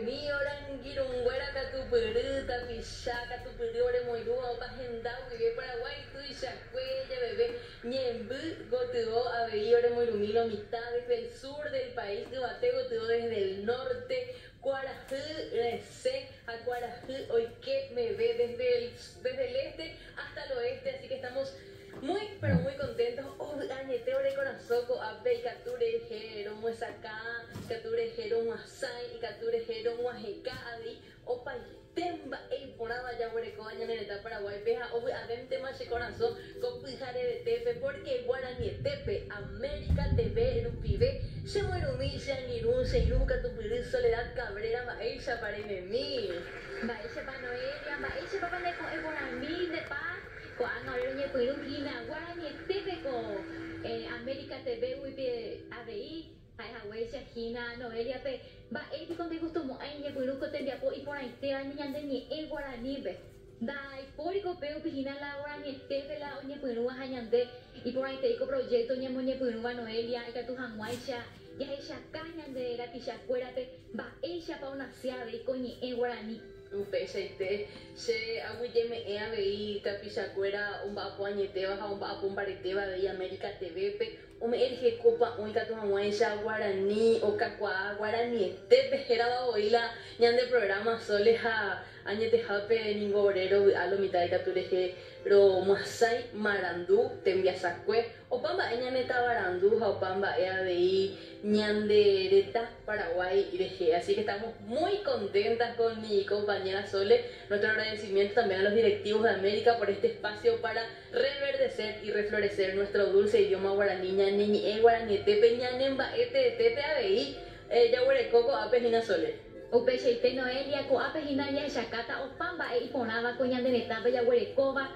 mi oran girunguera catupurita picha catupuriore moirua pagenda vive Paraguay tu y chacuella bebé ñembu gotuó a veíore moirumilo mitad desde el sur del país de Bate gotuó desde el norte Cuarajú rece a Cuarajú hoy que me ve desde el este hasta el oeste, así que estamos muy, pero muy contentos. Añeteo de corazoco, abe, cature, jero, muesacá, cature, jero, muasai, cature, jero, muajeca, adi, opa, temba, porada, ya huereco, añaneta, Paraguay, peja, obe, adente, mache, corazón, compujare de tepe, porque guaranietepe, América TV, erupibe, se muerumí, se anirún, se iruca, tu pirí, soledad, cabrera, maesha, pareme mil. Maesha, panoelia, maesha, papá, de guaramí, de paz. Ko angore nye puiru hina guarani tepe ko América TV wipe ABI hai hawecha hina Noelia pe ba eti con te gusto mo ai nye puiru ko tembia po y por ahí te ani nyande ni e guarani be dai por ko pe hina la guarani tepe la nye puiru ha nyande y por ahí te ko proyecto nye mo nye puiru ba Noelia y ka tu hanwaisha ya ella caña de la tisha fuera pe ba ella pa una sia de ko nye e guarani Upechaite, se aguilleme ABI, tapichacuera, un bapo añeteba, un bapo pareteba de América TV, me erige copa, un catuamuaya, guaraní, o cacua, guaraní, te pejera oíla, ñan de programa soles a añete jape, ningorero, a lo mitad de catureje, pero masai, marandú, tembiasacue, o pamba, ñaneta barandú, o pamba, ABI, ñan de Reta, Paraguay y de así que estamos muy contentas con mi compañera Sole. Nuestro agradecimiento también a los directivos de América por este espacio para reverdecer y reflorecer nuestro dulce idioma guaraní, ñaneñi, guaraní, tepe, ñanemba, tepe, ABI, yaguarecoco, apejina Sole. Upechaite Noelia ko apejina ya shakata o pamba e iponaba ko ñande netapa yaguarecova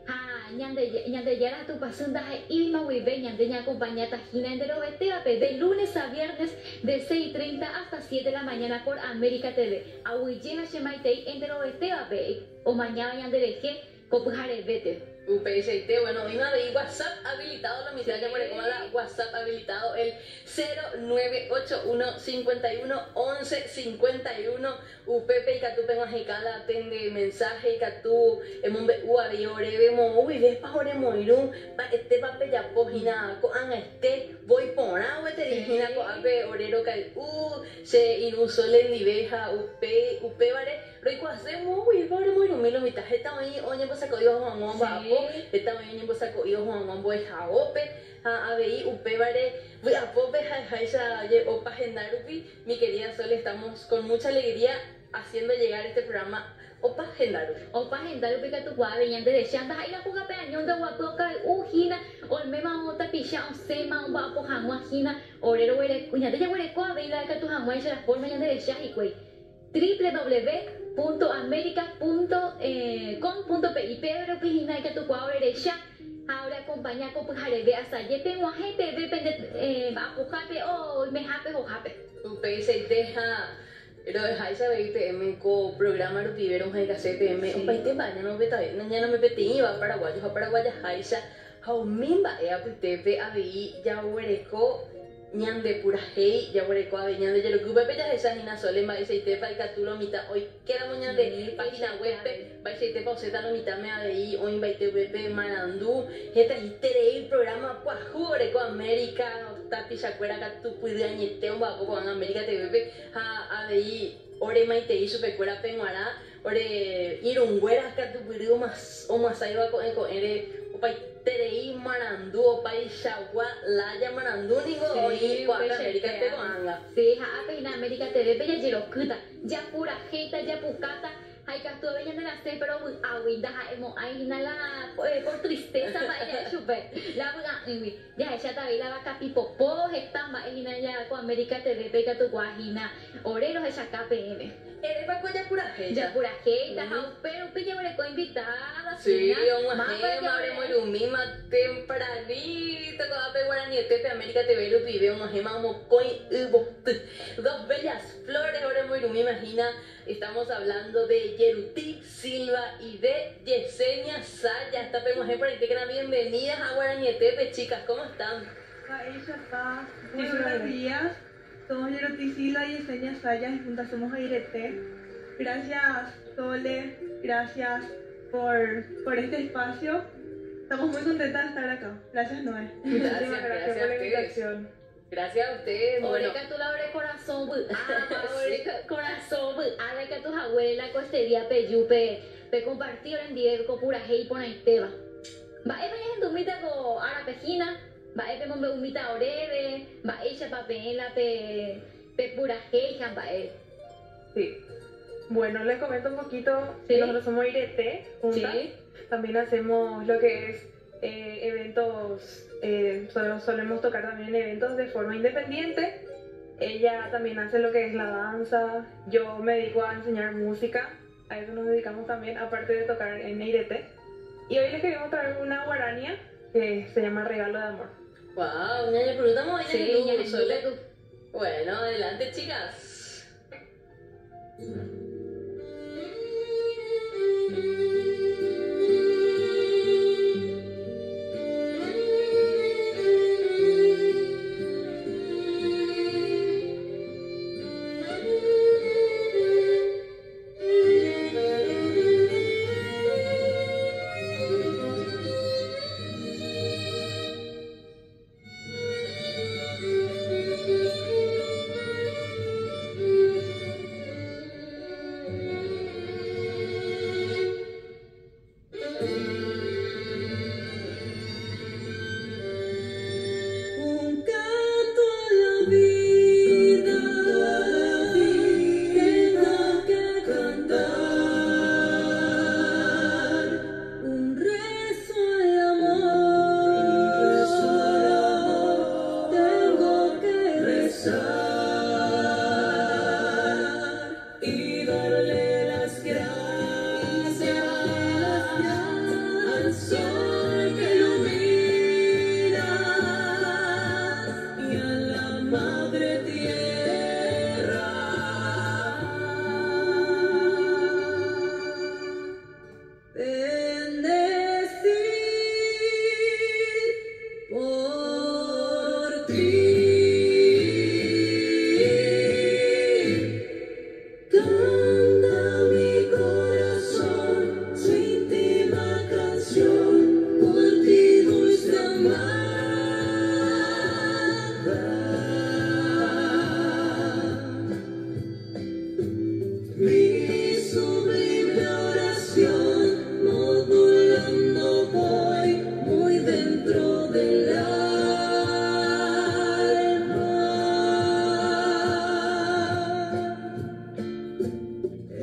ha ñande yara tu pasunda ha ilma wibe ñande ña compañía tajina en Derobeteape de lunes a viernes de 6:30 hasta 7 de la mañana por América TV. Ahuilleja Shemaitei en Derobeteape o mañana ñande leje copujare vete. UPSIT, bueno, hoy de WhatsApp habilitado, la misión ya por la WhatsApp habilitado el 0981 51 11 51 UPP y Catu Penguajicala atende mensaje y Catu Emombe Uabi Orebe Movi Vespa Ore Moirun pa este pape ya pojina ko an este voy por agua te dirigina ko ape orero kai se inusole niveja UP vare lo hacemos muy vare muy no me mitad está ahí oye pues sacó yo Juan Bapo está muy bien pues sacó yo Juan Boy Jaope ABI upevare voy a pope jaisa opa gendarupi mi querida Sol, estamos con mucha alegría haciendo llegar este programa opa gendarupi que tu guave ñande de chanda hay la puga pe añón de guapoca ujina o el mema ota pisha o sema un bapo jamua jina orero were ñande ya were ko ve la que tu jamua la forma ñande de shahikwei www.america.com.pi pero pijina que tu guave de sha ahora acompaña con pujarebe hasta yepe guajepe ve bapujape o mejape o jape se deja pero dejáis a BIPM con programa lo pidieron a CPM un país de baña no me petí va paraguayos a paraguayas jaisa jaumimba putepe ABI ya huereco ñande pura hey ya huereco ABI ñande ya lo que upe ya esa hina solema ese tepa y catulo mitad hoy quedamos ñande página web va ese tepa o seta lo mitad me ABI hoy baite web marandú esta hitere el programa cuaju huereco América tapi chacuera catu puide añete un baco con América TV ABI ore maite y supecuera penguara ore irunguera catu puide más o más ahí va con ere opai terei marandú opai chagua laya marandú nigo hoy con América TV anga sí ha en América TV pe ya jero kuta ya pura jeita ya pucata hay que tú venían de la C pero aguinda emo ahí la por tristeza va ella chupe la buga ya ella ta la vaca pipopo está ma ya con América TV pe que tu guajina orero esa KPM eres para ya pura jeita ya pura jeita pero pilla me le invitada sí un ajema abremos el misma tempranito con ape guaraní tepe América TV lo vive un ajema como coin dos bellas flores ahora muy me imagina estamos hablando de Yeruti Silva y de Yesenia Saya. Esta mujer por ahí que bienvenidas a Guaraní Tepe, chicas, ¿cómo están? Buenos días. somos Yerotisila y Esenia Sayas y juntas somos Airete. Gracias Sole, gracias por este espacio. Estamos muy contentas de estar acá. Gracias Noé. Gracias Muchísimas gracias por la invitación. Gracias a ustedes. Bueno, Oreca tu labre corazón, oreca corazón, areca tu abuela costería peyupe, pe compartir en Diego pura hei pona esteba. Va e en dumita co ara pejina, va e mombe umita orebe, va ella papela pe pura hei va e. Sí. Bueno, les comento un poquito. Sí. Nosotros somos Irete juntas. Sí. También hacemos lo que es eventos, solemos tocar también en eventos de forma independiente. Ella también hace lo que es la danza. Yo me dedico a enseñar música. A eso nos dedicamos también, aparte de tocar en Irete. Y hoy les queremos traer una guarania que se llama Regalo de Amor. wow, ñaña preguntamos a Sí, ella ya en Sole. tú. Bueno, adelante chicas.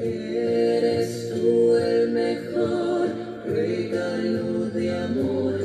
Eres tú el mejor regalo de amor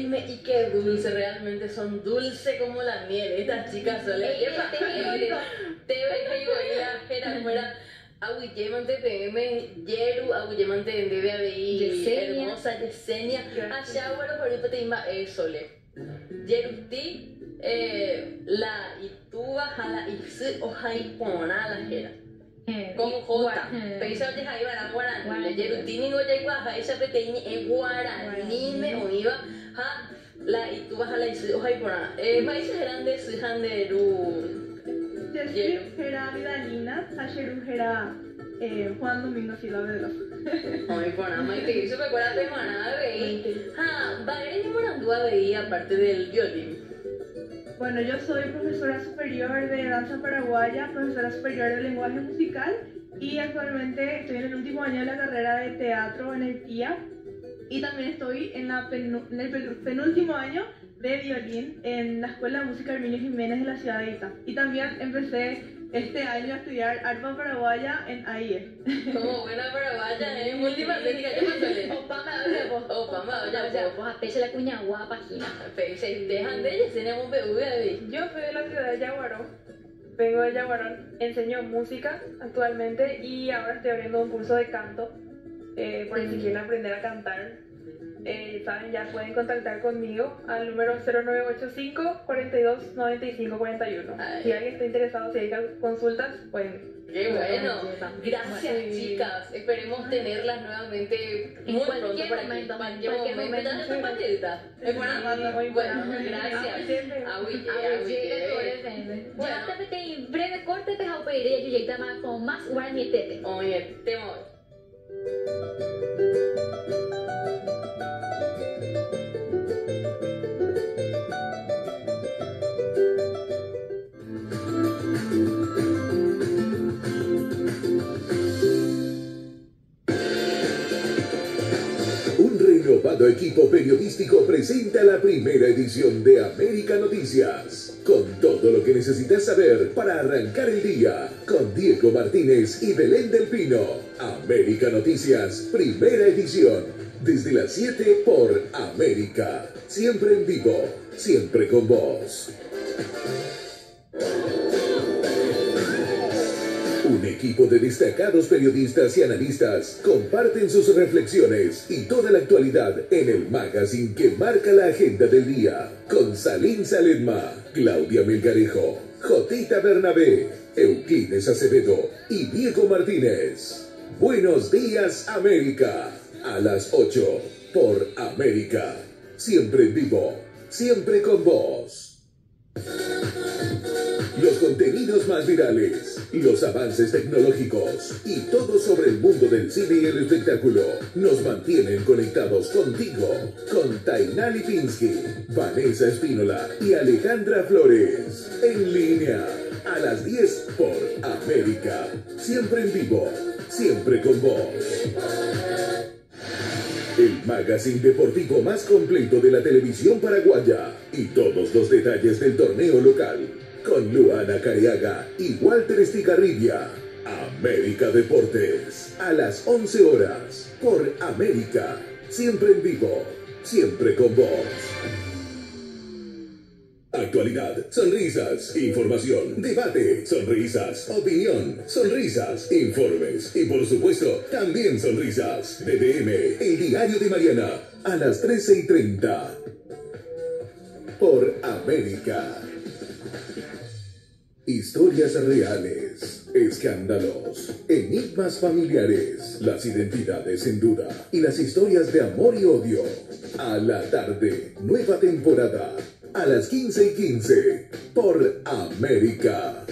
dime, y qué dulce, realmente son dulce como la miel. Estas chicas son las que te ves la jera fuera. Aguillemante PM, Yeru, Aguillemante de ABI, hermosa Yesenia, allá bueno, por ejemplo, te iba Sole. Yeruti, la Ituba, Jala Ipsi, Ojaipona, la jera. Como Jota, Peisa de Jaibara, Guarani, Yerutini no llegó a Jaisa Peteini, Guarani, me oiva, la Ituba, Jala Ipsi, Ojaipona. Países grandes, Janderu. Yeru era Vidalina, Asheru era Juan Domingo Silva Veloz. Ay, por nada más que eso me acuerda de Maná Bey. Bagre y Morandúa Bey, aparte del violín. Bueno, yo soy profesora superior de danza paraguaya, profesora superior de lenguaje musical y actualmente estoy en el último año de la carrera de teatro en el TIA y también estoy en el penúltimo año de violín en la Escuela de Música Herminio Jiménez de la ciudad de Ita. Y también empecé este año a estudiar arpa paraguaya en AIE. Como buena paraguaya, multifacética, ¿qué más suele? Opama, ya, pues a peche la cuña guapa, página. Peche, dejan de ellos, tenemos un PV ahí. Yo soy de la ciudad de Yaguarón, vengo de Yaguarón, enseño música actualmente y ahora estoy abriendo un curso de canto, por si quieren aprender a cantar. Saben, ya pueden contactar conmigo al número 0985 42 95 41. Si alguien está interesado, si hay consultas, pueden. Qué bueno, gracias chicas, esperemos tenerlas nuevamente muy pronto para que cualquier momento ya está partida. Es buena, muy bueno, gracias. Bueno, en breve corte, pues a pedir y yo ya con más guaraní tete. Oye, te voy. Un renovado equipo periodístico presenta la primera edición de América Noticias, con todo lo que necesitas saber para arrancar el día, con Diego Martínez y Belén del Pino. América Noticias, primera edición, desde las 7 por América, siempre en vivo, siempre con vos. Un equipo de destacados periodistas y analistas comparten sus reflexiones y toda la actualidad en el magazine que marca la agenda del día, con Salín Saledma, Claudia Melgarejo, Jotita Bernabé, Euclides Acevedo y Diego Martínez. Buenos días, América, a las 8 por América, siempre en vivo, siempre con vos. Los contenidos más virales, los avances tecnológicos y todo sobre el mundo del cine y el espectáculo nos mantienen conectados contigo, con Tainá Lipinski, Vanessa Espínola y Alejandra Flores. En línea, a las 10 por América. Siempre en vivo, siempre con vos. El magazine deportivo más completo de la televisión paraguaya y todos los detalles del torneo local. Con Luana Cariaga y Walter Estigarribia. América Deportes, a las 11 horas, por América, siempre en vivo, siempre con vos. Actualidad, sonrisas, información, debate, sonrisas, opinión, sonrisas, informes y por supuesto también sonrisas. DDM, el diario de Mariana, a las 13:30, por América. Historias reales, escándalos, enigmas familiares, las identidades en duda y las historias de amor y odio. A la tarde, nueva temporada, a las 15:15, por América.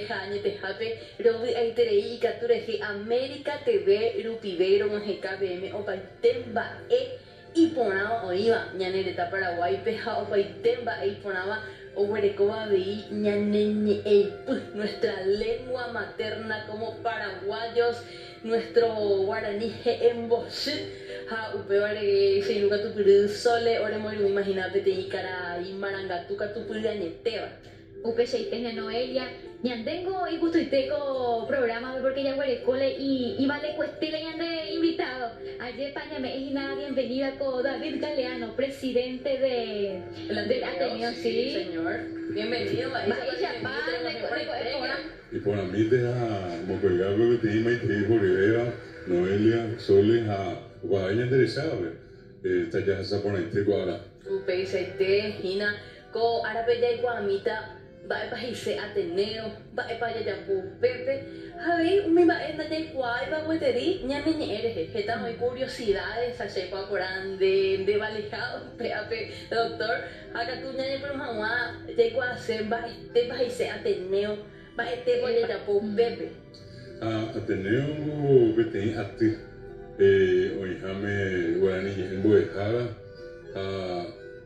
pejañe tejape robi aiterei ikaturege América TV rupivero con KBM opaitemba iporava oiva ñanereta Paraguay peja opaitemba iporava oguerekova vei ñaneñe'ẽipy nuestra lengua materna como paraguayos, nuestro guaraní je'embosy ha upévare cheiru katupyry sole oremoirũ imaginape teĩ karai marangatu katupyry añetéva. Upecheiteña Noelia, ñandengo y gustoiteko programa porque ya huerecole y vale cuestile ñande invitado. Ayer pañame es una bienvenida con David Galeano, presidente del Ateneo, sí. Señor. Bienvenido a y por mí te a mocolgarlo que te ima y te dijo Rivera, Noelia, Soles a Guadaña interesada, esta ya se pone este cuadra. Upecheite, Hina, co arapeya y guamita. Va para ese Ateneo, va para allá Pepe. A ver, mi va en allá igual, va a gueteri, ña eres, está muy curiosidades, allá para Corán de valejado, pepe, doctor. Acá tú ña pero mamá, ya igual hacer va para ese Ateneo, va para allá Pepe. Ateneo, vete a ti, oye, jame guaraní en boejada,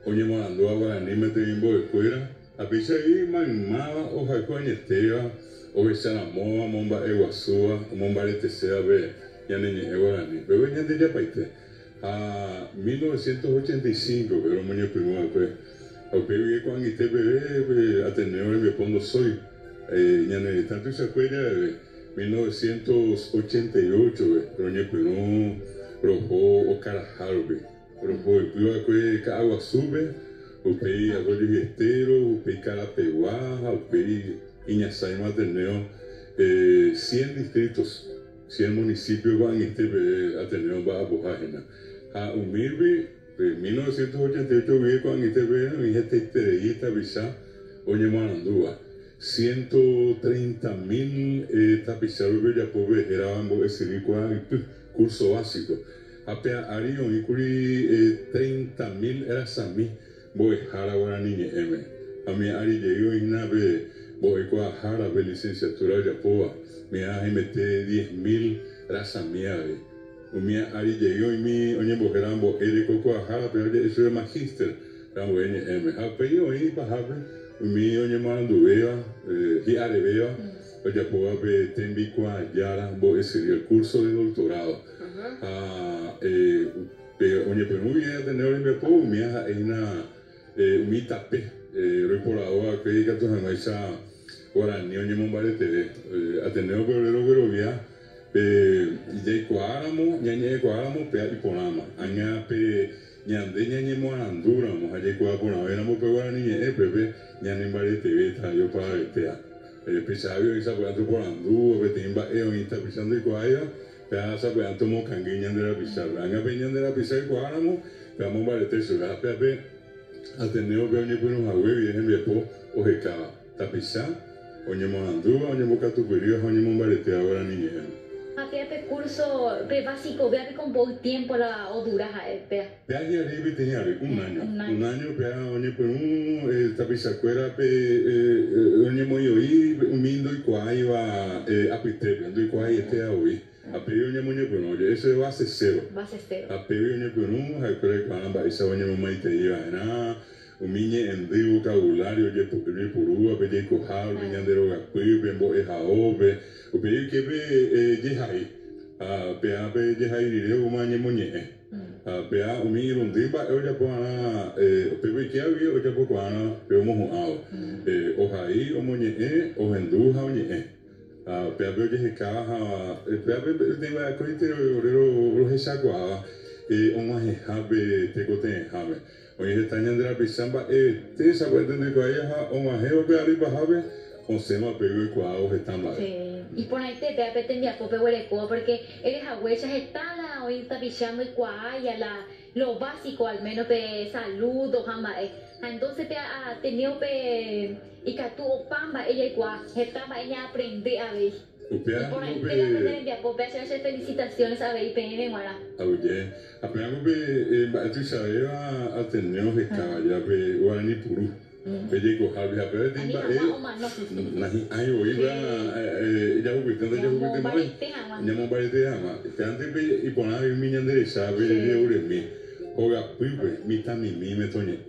oye, morando a guaraní me te en boecuera. A pizza ahí, mamá, hoja coñeteva, o esa la moa, momba eguazúa, momba de tesea, ve, ya niña guaraní. Pero ya de ya paite. A 1985, pero muy primero, pues, a pedir cuando este bebé, Ateneo, me pongo soy, ya ni tanto se acuerda de 1988, pero ya primero, rojo o carajaro, rojo, el pido que agua sube. Upei Arroyo y Estero, Upei Carapeguá, Upei Iñazaima Ateneo, 100 distritos, 100 municipios van este Ateneo va a Bojajena. A Umirbi, 1988 vi con este mi gente estrellita visa, oye Marandúa, 130.000 tapizados de Yapobe, eraban decir curso básico. Apea Arion y Curi 30.000 era Sami. Voy a guaraní M. A mi ari llegó en nave, voy a jara de licenciatura de Yapoa. Me ha mete 10.000 raza mía. Mi ari llegó en mi, oye, bojerambo, erico a jara, pero eso es magíster. Ramo N M. A pedido ahí para mi, oye, manduvea, y arevea, oye, Yapoa, Tembicua, Yara, voy a seguir el curso de doctorado. Oye, pero muy bien, tener en Yapoa, mi hija es una. Mi tape, reporado que ya todos en esa guaraní oye mombare TV, Ateneo pero vía, ya cuáramo, ya cuáramo, pe y ponama, aña pe ñande ñañe moandura, mo allá cuáramo, éramos pe guaraní pepe, ñane mombare TV, yo para este, pesabio esa pues anto por andú, betimba insta pisando y cuaya, ya sa pues anto mo cangueña de la pisar, aña pe ñande la pisar cuáramo, pe mombare te suga, pe Ateneo que oye pues a huevo y es en Bepo o jecaba tapizá oye monandúa oye boca tu periodo oye monbarete ahora ni él. Apepe curso básico vea con poco tiempo la odura pea. Pea ya arriba tenía un año pea oye pues tapizá cuera oye muy oí un mindo y cuay va a pitepe ando y cuay este a oí. A pedir oye muñe pues no eso es base cero. A pedir oye pues no hay que cuando esa oye mamá y te lleva nada un miñe en de vocabulario oye purúa pedir cojado peñandero gacuí pembo ejaobe o pedir que ve yehai a pea pe yehai diré un mañe muñe a pea un miñe rondimba oye pues ana pepe que había oye pues ana pero mojo ojai o muñe o enduja oñe Pepe de caja, Pepe de la corriente de Saguá, un ajejabe, tecote jabe. Oye, está en la pisamba, te sabes de que haya un ajeo que arriba jabe, o se me pegó el cuadro, está mal. Y por ahí te Pepe te envía Pope Hueleco, porque eres abuela, está la hoy está pichando el cuaya, lo básico, al menos de salud, o jamás. Entonces te ha tenido y que tú pamba ella igual estaba ella aprende a ver y por ahí te aprender a Pope hacer felicitaciones a ver y pene guara oye apenas que tú sabes a tener que estaba ya pe guaraní puru Pelleko Javi Jape timba nahi ayo iba ya hubitando noi nyamo barete ama tante pe ipona mi nyandere sabe de uremi hoga pipe mita mi me tonye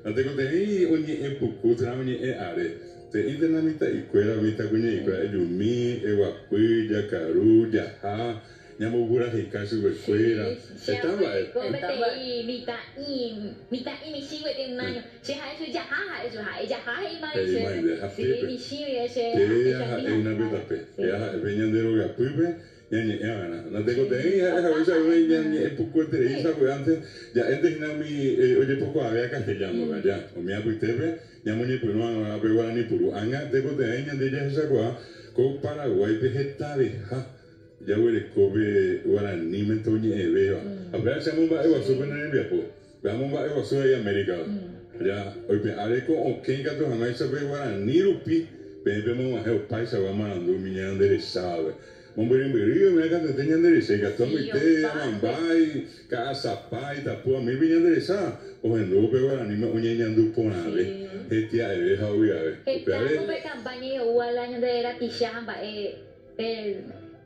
ante ko tei oni epuku tramani are te indena mita ikwera mita kunye ikwera yumi ewa pu ya karu ya ha nyamo bura hikasu ikwera estaba mita mi sigue de un año se ha eso ya ha y más sí mi sigue ese una vez pe ya veñandero ya pipe yani na te ko tei ha visa veñan epuku te isa ko antes ya ente na mi oye poco había castellano ya o mi apuitebe nyamo ni puno a peguara ni puru anga te ko tei nyande ya esa ko Paraguay vegetable ha ya huele kobe guaraní me toñe veo a ver si vamos a ir a subir en el viapo vamos a ir a subir a América ya hoy pe areco o que gato jamás se ve guaraní rupi pe vemos a el país a vamos a andar miñando de sabe vamos a ir en Berío me acá te tenían de ese gato mi te ambai casa pai tapu a mí miñando de sa o en do pe guaraní me oñeñando por nave este a ver how we are pe campaña o al año de la tishamba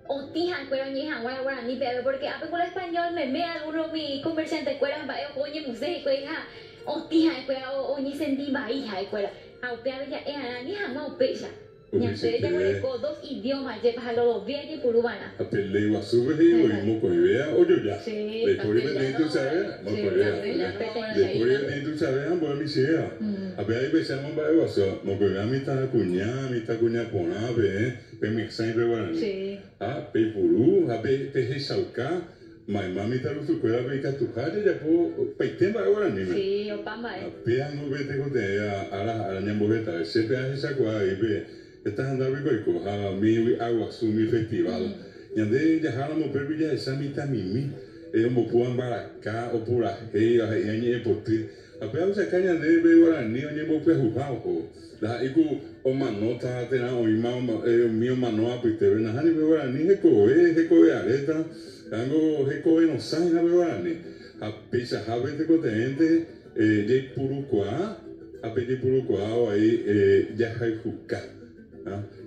Otijan cuero ni jangua guaraní pero porque a con español me alguno mi comerciante cueran va oye museo cuera otijan cuera o ni sentí va hija cuera a upea ya ni jangua upea ya se ya con dos idiomas ya para los bien y purubana a pele va sube y mo con idea o yo ya de por ahí tú sabes mo con idea de por ahí tú sabes ambos mi sea a ver ahí pensamos va eso mo con a mi ta cuña pona pe mixai pe guaraní pe puru pe sauka mai mami ta lu cuera pe ka tu jare ya po pe temba guaraní sí o pamba pe anu vete con te ara nyambo beta se pe esa kwa y pe estás andando con a mi agua su mi festival yande ya jalamo per ya esa mitad mimi mo puan baraka o pura he ya ni poti apea se caña de guaraní ni mo pe jugao la iku o manota tena o mi manoa pe te na hani pe guaraní he ko areta tango he ko no sai na guaraní a pesa habete ko tente de purukwa a pe purukwa ahí ya hay juka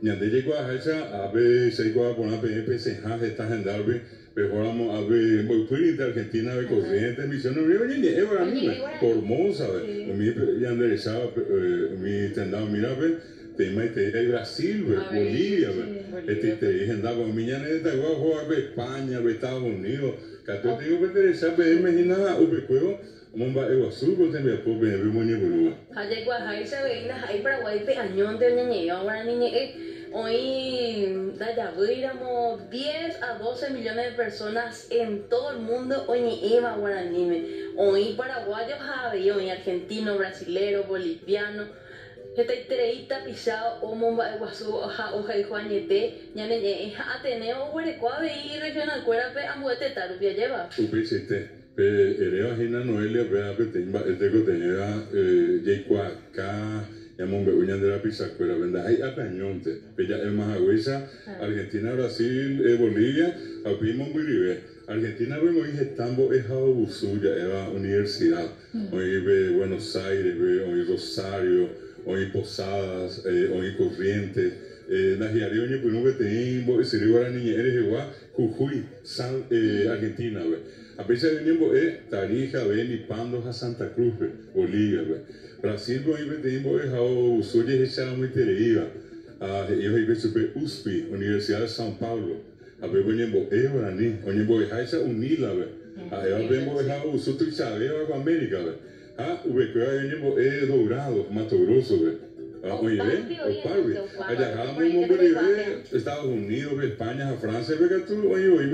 nyande llegó a esa a ver se llegó a poner PPC está en Darby pero vamos a ver muy fuerte Argentina de corriente misión no oye ni era ni Formosa mi ya enderezaba mi tendado mira ve tema de Brasil Bolivia te dije andaba mi ya neta guapo a España Estados Unidos que tú te digo que enderezaba me imagina ubecueo Momba ewa sugo te me pobe me moñe buru. Haye gua hai sa veina hai Paraguay pe añón de ñeñe ahora niñe hoy da ya veíramos 10 a 12 millones de personas en todo el mundo hoy eva guaraní hoy paraguayos habe hoy argentino brasilero boliviano esta treita pisado o momba ewa su hoja y juanete ñane ateneo huerecuave y regional cuera pe amuete tarupia lleva. Upicite. Ereo hina Noelia pe temba este ko tenía yekwa ka llamó uña de la pizza pero venda hay apañonte bella es más agüesa Argentina Brasil Bolivia apimo Bolivia Argentina vemos dije tambo es abusuya era universidad hoy ve Buenos Aires ve hoy Rosario hoy Posadas hoy Corrientes na hiario ni puno que tembo ese guaraní eres igual Jujuy Argentina ve a pesar de tiempo Tarija, Beni, Pando, a Santa Cruz, Bolivia, Brasil, hoy tiempo es a Usuye, esa muy tereiva, ellos iban super USP, Universidad de São Paulo, a ver tiempo guaraní, tiempo es esa unila, a ellos tiempo es a Usutu Isabel, a América, ubecuea tiempo Dorado, Mato Grosso, oye, allá vamos a Estados Unidos, España, Francia, tú, oye, hoy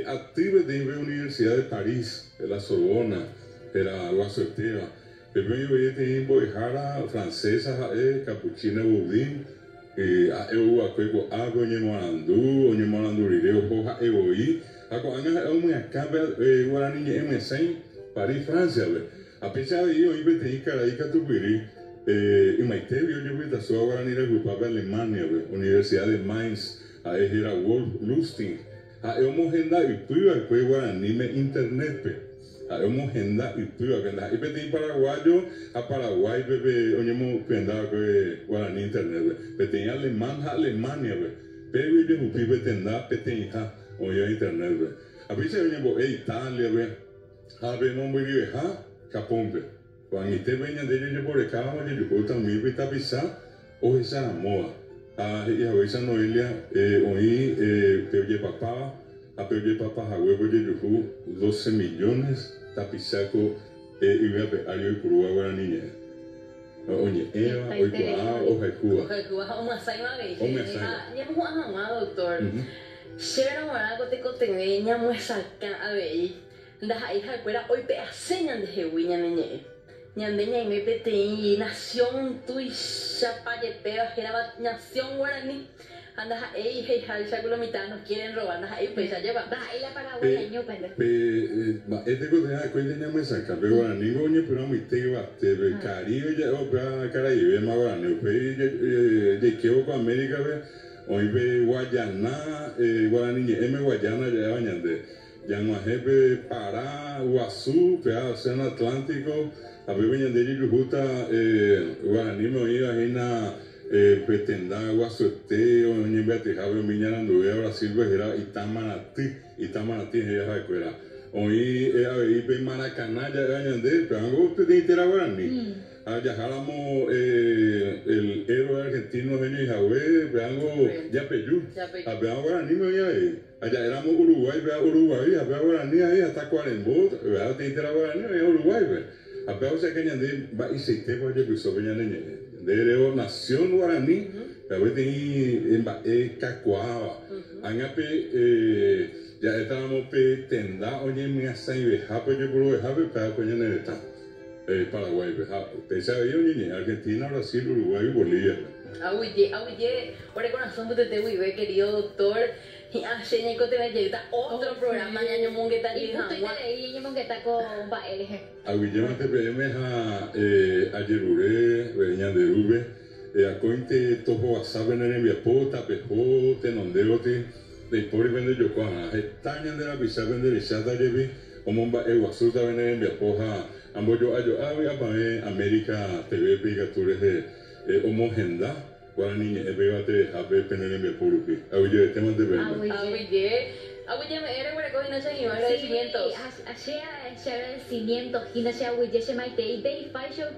activa de la Universidad de París, de la Sorbona, de la Guasotea, pero yo tengo hijara francesa, capuchina budín, acueco agua, ñemorandu, rireo, hoja, egoí, anga muy acá, guaraní, M6, París, Francia, a pesar de ello, yo tengo caraíca tupiri, y maite, yo vi a su guaraní, la grupa de Alemania, Universidad de Mainz, a era Wolf Lustig, hemos agenda y prueba que guaraní me internet hemos agenda y tú agenda y peti paraguayo a Paraguay bebé oñemo penda que guaraní internet peti alemán a Alemania bebé de upi betenda peti ha oño internet a veces oñemo Italia bebé a ver no muy bien ha Japón bebé cuando te vengan de ellos por acá oye yo también beta pisa o esa moa a y a veces Noelia oí te oye papá a pedir papá a huevo de yuhu 12 millones tapisaco y voy a ver algo y purua guaraní oye Eva hoy cuá hoja cuba Ojalá una saima de Uma saima. ya hemos amado doctor Shera morada te coteña muesa a ver da hija fuera hoy pe aseñan de jehuiña neñe ñandeña y me pete nación tu y chapayepea que era nación guaraní andas ahí, hey, ya con mitad nos quieren robar, andas ahí, pues ya lleva. Da ahí la paraguaya, este cosa de cuál tenía me saca, pero ahora ni goñe, pero muy te va, te ve Caribe ya o para Caribe más ahora, no pues de que con América ve, hoy ve Guayana, Guaraní, Guayana ya bañande, ya no jefe Pará, Guazú, pegado Océano Atlántico, a ver bañande y justa Guaraní me oía ahí pretenda guasote o ni betejado miñana nduve Brasil vejera Itamarati ella va escuela hoy ahí pe Maracaná ya gañande pero algo te intera guaraní allá jalamos el héroe argentino genio y Javé algo ya peyú había guaraní me oía ahí allá éramos Uruguay había guaraní ahí hasta Cuarembó vea te intera guaraní había Uruguay había o sea que ñande va y se te voy a que so ñande de nación guaraní, a veces en cacuaba, angape ya estábamos pe tenda, oye me hace y beja pues yo puedo dejar para coño en el estado, Paraguay beja, pese a ello ni Argentina, Brasil, Uruguay y Bolivia. Ahuye, por el corazón de te vive querido doctor. Y ayer ni que te llega otro programa ya yo monge tal y justo y yo monge ta con ba eje Aguillema te PM a Yerure, veña de Ube, a cointe topo WhatsApp en el enviapo, tapejo, te nondeote, de por vende yo cuana, estañan de la pizza vende de chata lleve, o momba guasuta vende en el enviapo, ambos yo había para América TV pigatures de homogenda. Guaraní ebate habe penene me purupi. Aguille temas de verde. Aguille me era para coger ese y agradecimientos. Así agradecimientos, quina se aguille se maite y de fashion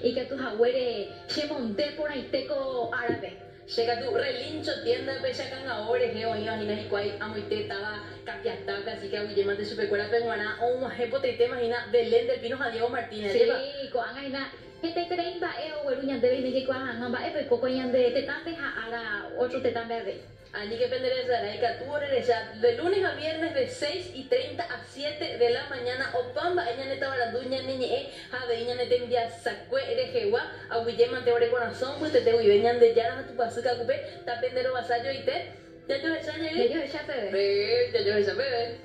y que tu jaguere se monte por ahí teco árabe. Llega tu relincho tienda pecha can ahora que hoy imagina y cuál amoite estaba capiata así que aguille mate su pecuera penguana o un majepo te imagina Belén del Pino a Diego Martínez. Sí, con anga Kita kira imba o yang debe ni kwa hanga ba e ko yang de tetambe ha ala otro tetambe ave. Allí que penderes de la tu ya de lunes a viernes de 6:30 a 7 de la mañana o pamba ella neta baraduña niñe a veña neta envía sacue de jewa a guillema te ore corazón pues te veñan de ya a tu pasuca cupe ta pendero vasallo y te ya yo esa llegué ya yo esa bebé ya yo esa bebé